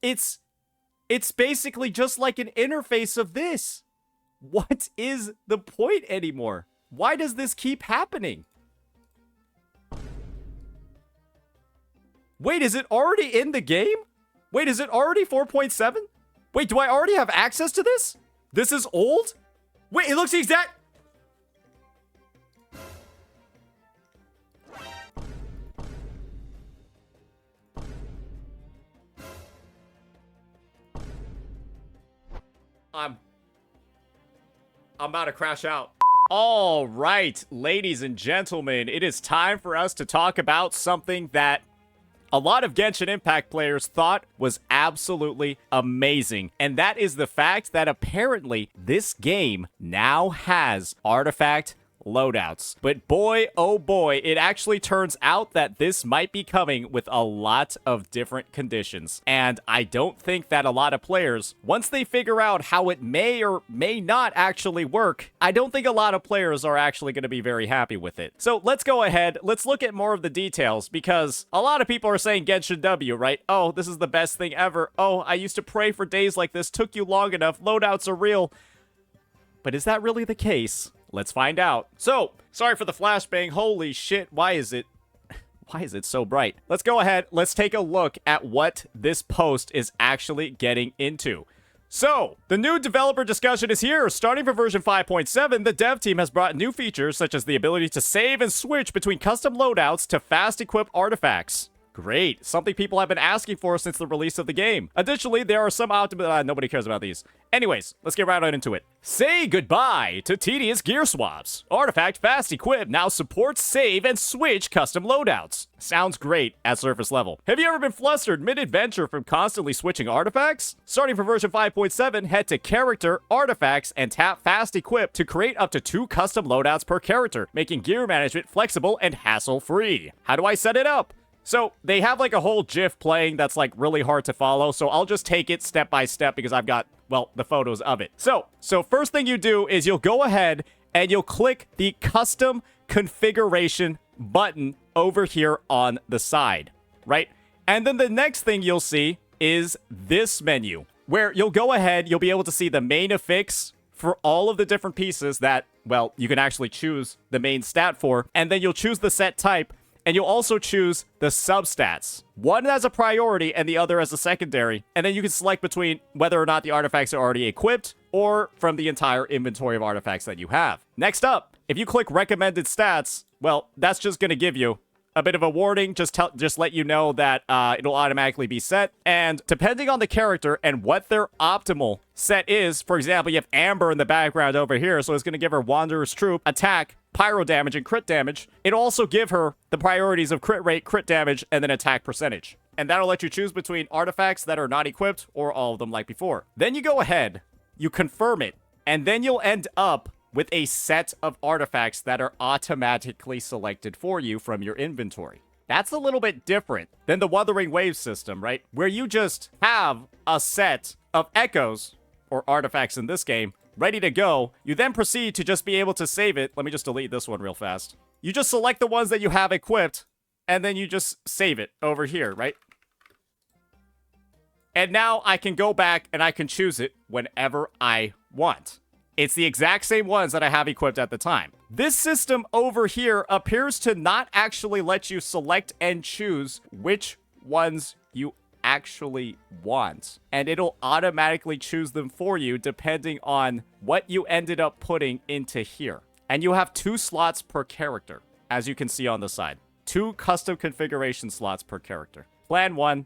It's basically just like an interface of this. What is the point anymore? Why does this keep happening? Wait, is it already in the game? Wait, is it already 4.7? Wait, do I already have access to this? This is old? Wait, it looks the exact... I'm about to crash out. All right, ladies and gentlemen, it is time for us to talk about something that a lot of Genshin Impact players thought was absolutely amazing. And that is the fact that apparently this game now has artifact loadouts. But boy, oh boy, it actually turns out that this might be coming with a lot of different conditions. And I don't think that a lot of players, once they figure out how it may or may not actually work, I don't think a lot of players are actually going to be very happy with it. So let's go ahead, let's look at more of the details, because a lot of people are saying Genshin W, right? Oh, this is the best thing ever. Oh, I used to pray for days like this, took you long enough, loadouts are real. But is that really the case? Let's find out. So, sorry for the flashbang. Holy shit, why is it so bright? Let's go ahead. Let's take a look at what this post is actually getting into. So, the new developer discussion is here. Starting from version 5.7, the dev team has brought new features such as the ability to save and switch between custom loadouts to fast equip artifacts. Great. Something people have been asking for since the release of the game. Additionally, there are some nobody cares about these. Anyways, let's get right on into it. Say goodbye to tedious gear swaps. Artifact Fast Equip now supports save and switch custom loadouts. Sounds great at surface level. Have you ever been flustered mid-adventure from constantly switching artifacts? Starting from version 5.7, head to Character, Artifacts, and tap Fast Equip to create up to 2 custom loadouts per character, making gear management flexible and hassle-free. How do I set it up? So, they have like a whole GIF playing that's like really hard to follow, so I'll just take it step by step because I've got, well, the photos of it. So first thing you do is you'll go ahead and you'll click the custom configuration button over here on the side, right? And then the next thing you'll see is this menu, where you'll go ahead, you'll be able to see the main affix for all of the different pieces that, well, you can actually choose the main stat for, and then you'll choose the set type. And you'll also choose the substats. One as a priority and the other as a secondary. And then you can select between whether or not the artifacts are already equipped or from the entire inventory of artifacts that you have. Next up, if you click recommended stats, well, that's just going to give you a bit of a warning, just let you know that it'll automatically be set. And depending on the character and what their optimal set is, for example, you have Amber in the background over here, so it's going to give her Wanderer's Troop, attack, pyro damage, and crit damage. It'll also give her the priorities of crit rate, crit damage, and then attack percentage. And that'll let you choose between artifacts that are not equipped or all of them like before. Then you go ahead, you confirm it, and then you'll end up with a set of artifacts that are automatically selected for you from your inventory. That's a little bit different than the Wuthering Waves system, right? Where you just have a set of echoes, or artifacts in this game, ready to go. You then proceed to just be able to save it. Let me just delete this one real fast. You just select the ones that you have equipped, and then you just save it over here, right? And now I can go back and I can choose it whenever I want. It's the exact same ones that I have equipped at the time. This system over here appears to not actually let you select and choose which ones you actually want. And it'll automatically choose them for you depending on what you ended up putting into here. And you have 2 slots per character, as you can see on the side. 2 custom configuration slots per character. Plan 1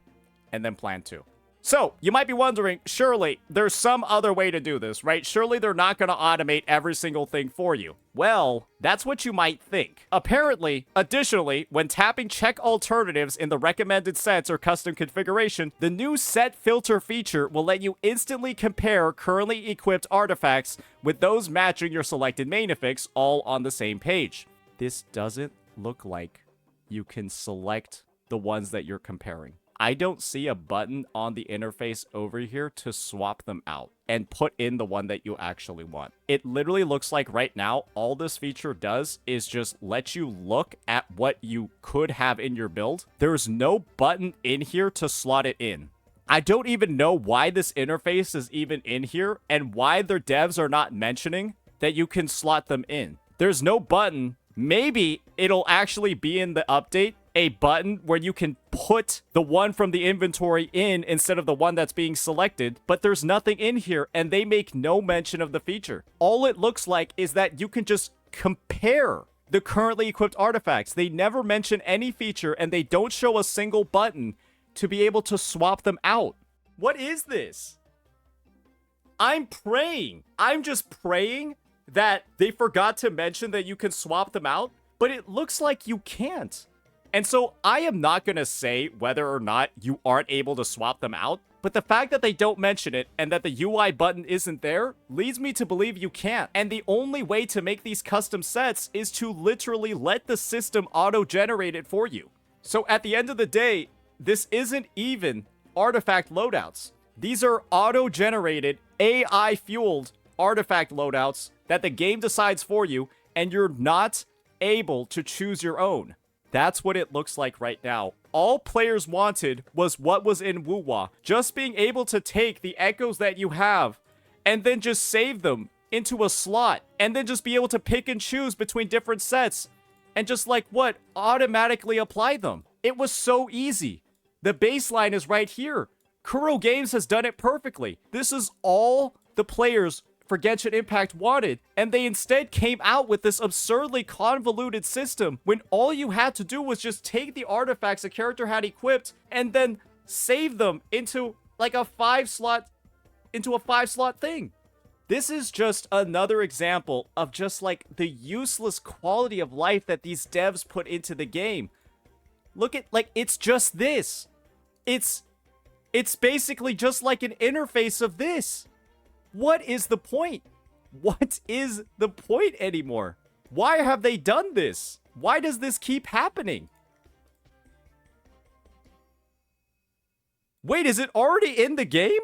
and then plan 2. So, you might be wondering, surely there's some other way to do this, right? Surely they're not going to automate every single thing for you. Well, that's what you might think. Apparently, additionally, when tapping check alternatives in the recommended sets or custom configuration, the new set filter feature will let you instantly compare currently equipped artifacts with those matching your selected main affix all on the same page. This doesn't look like you can select the ones that you're comparing. I don't see a button on the interface over here to swap them out and put in the one that you actually want. It literally looks like right now, all this feature does is just let you look at what you could have in your build. There's no button in here to slot it in. I don't even know why this interface is even in here and why their devs are not mentioning that you can slot them in. There's no button. Maybe it'll actually be in the update, a button where you can put the one from the inventory in instead of the one that's being selected, but there's nothing in here and they make no mention of the feature. All it looks like is that you can just compare the currently equipped artifacts. They never mention any feature and they don't show a single button to be able to swap them out. What is this? I'm praying. I'm just praying that they forgot to mention that you can swap them out, but it looks like you can't. And so I am not going to say whether or not you aren't able to swap them out, but the fact that they don't mention it and that the UI button isn't there leads me to believe you can't. And the only way to make these custom sets is to literally let the system auto-generate it for you. So at the end of the day, this isn't even artifact loadouts. These are auto-generated, AI-fueled artifact loadouts that the game decides for you, and you're not able to choose your own. That's what it looks like right now. All players wanted was what was in Wuwa. Just being able to take the echoes that you have and then just save them into a slot and then just be able to pick and choose between different sets and just automatically apply them. It was so easy. The baseline is right here. Kuro Games has done it perfectly. This is all the players for Genshin Impact wanted, and they instead came out with this absurdly convoluted system when all you had to do was just take the artifacts a character had equipped and then save them into a 5-slot thing. This is just another example of just the useless quality of life that these devs put into the game. Look at it's just this. It's basically just like an interface of this. What is the point? What is the point anymore? Why have they done this? Why does this keep happening? Wait, is it already in the game?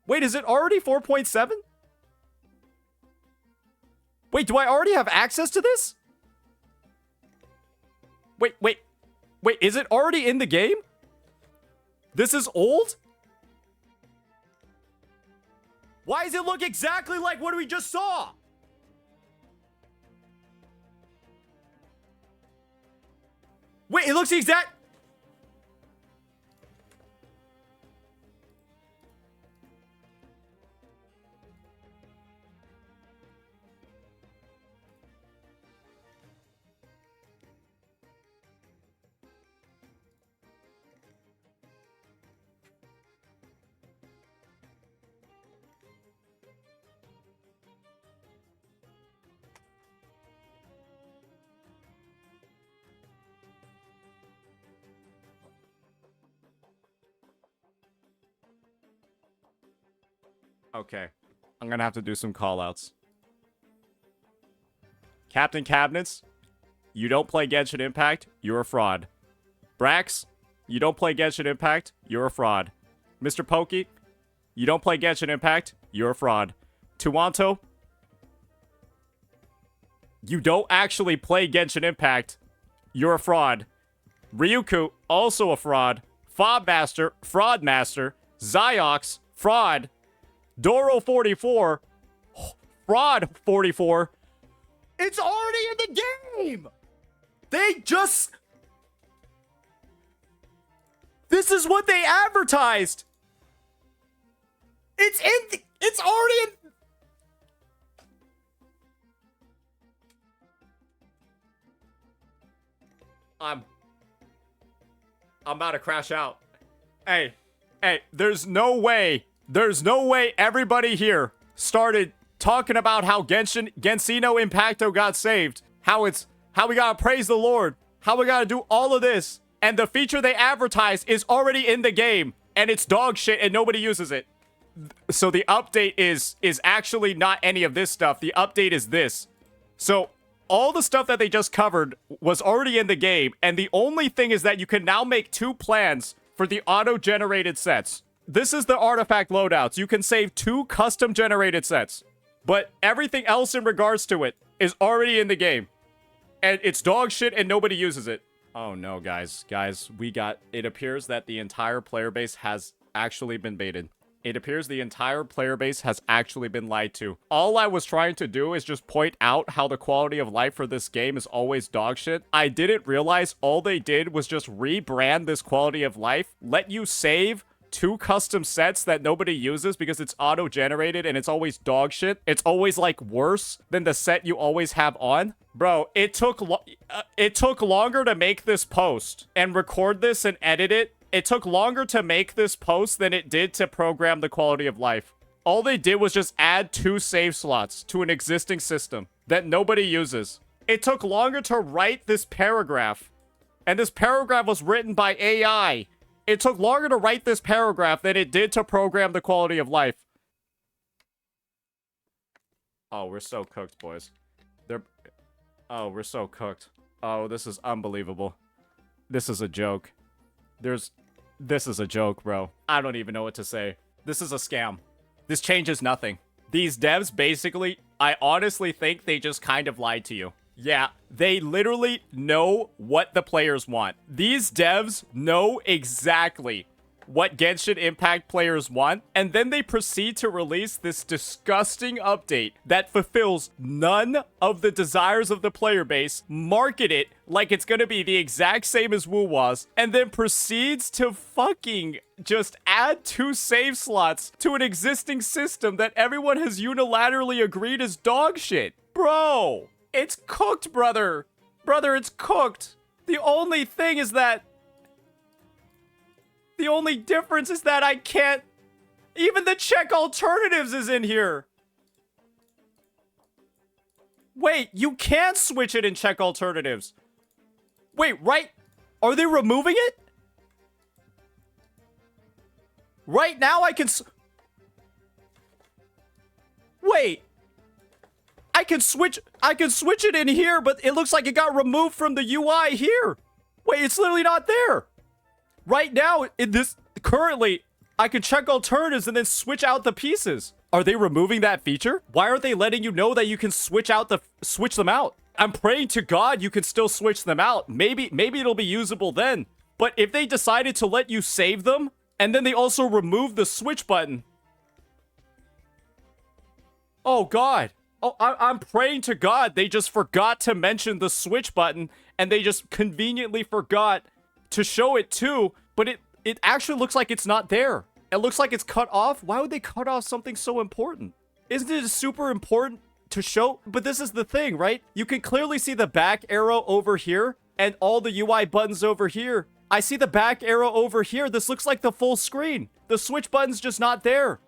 Wait, is it already 4.7? Wait, do I already have access to this? Wait, is it already in the game? This is old? Why does it look exactly like what we just saw? Wait, it looks the exact... Okay, I'm gonna have to do some callouts. Captain Cabinets, you don't play Genshin Impact, you're a fraud. Brax, you don't play Genshin Impact, you're a fraud. Mr. Pokey, you don't play Genshin Impact, you're a fraud. Tuanto, you don't actually play Genshin Impact, you're a fraud. Ryuku, also a fraud. Fobmaster, Fraud Master. Ziox, fraud. Doro 44, fraud 44. It's already in the game. This is what they advertised. It's already in. I'm about to crash out. Hey, there's no way everybody here started talking about how Gensino Impacto got saved. How we gotta praise the Lord. How we gotta do all of this. And the feature they advertise is already in the game. And it's dog shit and nobody uses it. So the update is actually not any of this stuff. The update is this. So all the stuff that they just covered was already in the game. And the only thing is that you can now make 2 plans for the auto-generated sets. This is the artifact loadouts. You can save 2 custom-generated sets. But everything else in regards to it is already in the game. And it's dog shit and nobody uses it. Oh no, guys. Guys, it appears that the entire player base has actually been baited. It appears the entire player base has actually been lied to. All I was trying to do is just point out how the quality of life for this game is always dog shit. I didn't realize all they did was just rebrand this quality of life, let you save 2 custom sets that nobody uses because it's auto-generated and it's always dog shit. It's always like worse than the set you always have on. Bro, it took longer to make this post and record this and edit it. It took longer to make this post than it did to program the quality of life. All they did was just add 2 save slots to an existing system that nobody uses. It took longer to write this paragraph, and this paragraph was written by AI. It took longer to write this paragraph than it did to program the quality of life. Oh, we're so cooked, boys. Oh, we're so cooked. Oh, this is unbelievable. This is a joke. This is a joke, bro. I don't even know what to say. This is a scam. This changes nothing. These devs basically, I honestly think they just kind of lied to you. Yeah, they literally know what the players want. These devs know exactly what Genshin Impact players want, and then they proceed to release this disgusting update that fulfills none of the desires of the player base, market it like it's gonna be the exact same as Wuwa's, and then proceeds to fucking just add 2 save slots to an existing system that everyone has unilaterally agreed is dog shit. Bro, it's cooked, brother. Brother, it's cooked. The only thing is that the only difference is that I can't... Even the check alternatives is in here. Wait, you can switch it in check alternatives. Wait, right? Are they removing it? Right now I can... Wait. I can switch it in here, but it looks like it got removed from the UI here. Wait, it's literally not there. Right now, currently, I can check alternatives and then switch out the pieces. Are they removing that feature? Why aren't they letting you know that you can switch them out? I'm praying to God you can still switch them out. Maybe it'll be usable then. But if they decided to let you save them, and then they also remove the switch button. Oh, God. Oh, I'm praying to God they just forgot to mention the switch button, and they just conveniently forgot to show it too, but it actually looks like it's not there. It looks like it's cut off. Why would they cut off something so important? Isn't it super important to show? But this is the thing, right? You can clearly see the back arrow over here and all the UI buttons over here. I see the back arrow over here. This looks like the full screen. The switch button's just not there.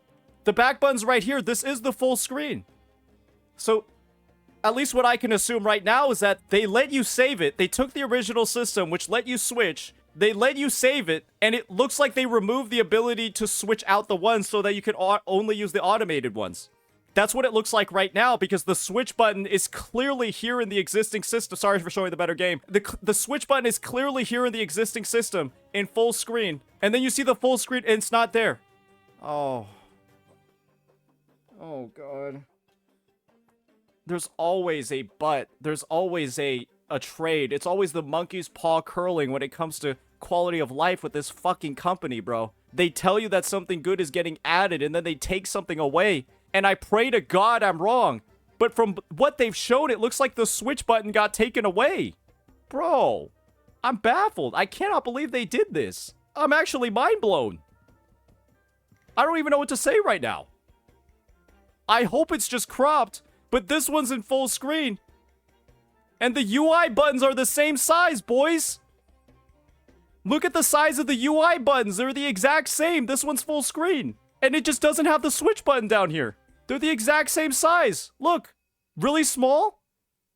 The back button's right here. This is the full screen. So at least what I can assume right now is that they let you save it. They took the original system, which let you switch. They let you save it, and it looks like they removed the ability to switch out the ones so that you can only use the automated ones. That's what it looks like right now, because the switch button is clearly here in the existing system. Sorry for showing the better game. The switch button is clearly here in the existing system in full screen. And then you see the full screen, and it's not there. Oh. Oh, God. There's always a but. There's always a trade. It's always the monkey's paw curling when it comes to quality of life with this fucking company, bro. They tell you that something good is getting added, and then they take something away. And I pray to God I'm wrong. But from what they've shown, it looks like the switch button got taken away. Bro, I'm baffled. I cannot believe they did this. I'm actually mind blown. I don't even know what to say right now. I hope it's just cropped, but this one's in full screen. And the UI buttons are the same size, boys. Look at the size of the UI buttons. They're the exact same. This one's full screen. And it just doesn't have the switch button down here. They're the exact same size. Look. Really small?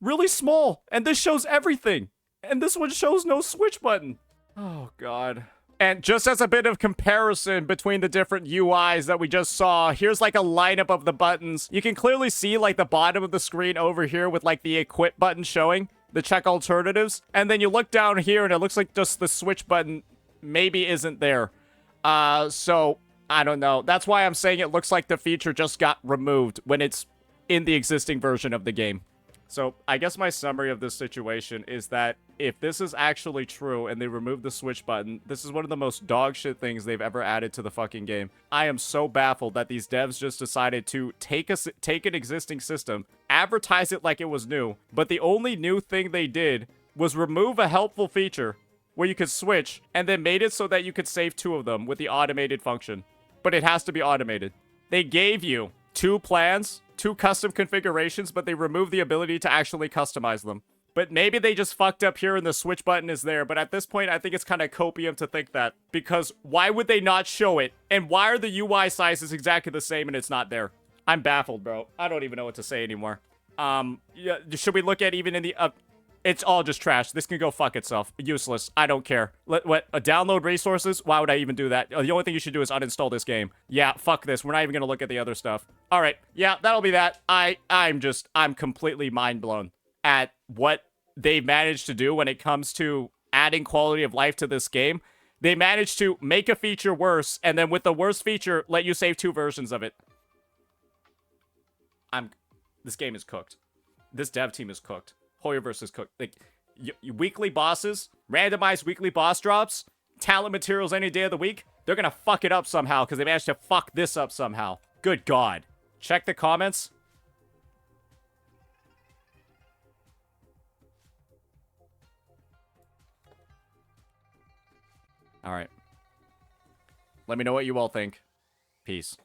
Really small. And this shows everything. And this one shows no switch button. Oh, God. And just as a bit of comparison between the different UIs that we just saw, here's like a lineup of the buttons. You can clearly see like the bottom of the screen over here with like the equip button showing the check alternatives. And then you look down here and it looks like just the switch button maybe isn't there. So I don't know. That's why I'm saying it looks like the feature just got removed when it's in the existing version of the game. So I guess my summary of this situation is that if this is actually true and they remove the switch button, this is one of the most dog shit things they've ever added to the fucking game. I am so baffled that these devs just decided to take an existing system, advertise it like it was new, but the only new thing they did was remove a helpful feature where you could switch and then made it so that you could save 2 of them with the automated function. But it has to be automated. They gave you 2 plans, 2 custom configurations, but they removed the ability to actually customize them. But maybe they just fucked up here and the switch button is there. But at this point, I think it's kind of copium to think that. Because why would they not show it? And why are the UI sizes exactly the same and it's not there? I'm baffled, bro. I don't even know what to say anymore. Yeah, should we look at even in the... it's all just trash. This can go fuck itself. Useless. I don't care. Download resources? Why would I even do that? The only thing you should do is uninstall this game. Yeah, fuck this. We're not even gonna look at the other stuff. All right. Yeah, that'll be that. I'm completely mind blown at what they managed to do when it comes to adding quality of life to this game. They managed to make a feature worse, and then with the worst feature, let you save 2 versions of it. This game is cooked. This dev team is cooked. Hoyoverse is cooked. Like, weekly bosses, randomized weekly boss drops, talent materials any day of the week, they're gonna fuck it up somehow because they managed to fuck this up somehow. Good God. Check the comments. All right. Let me know what you all think. Peace.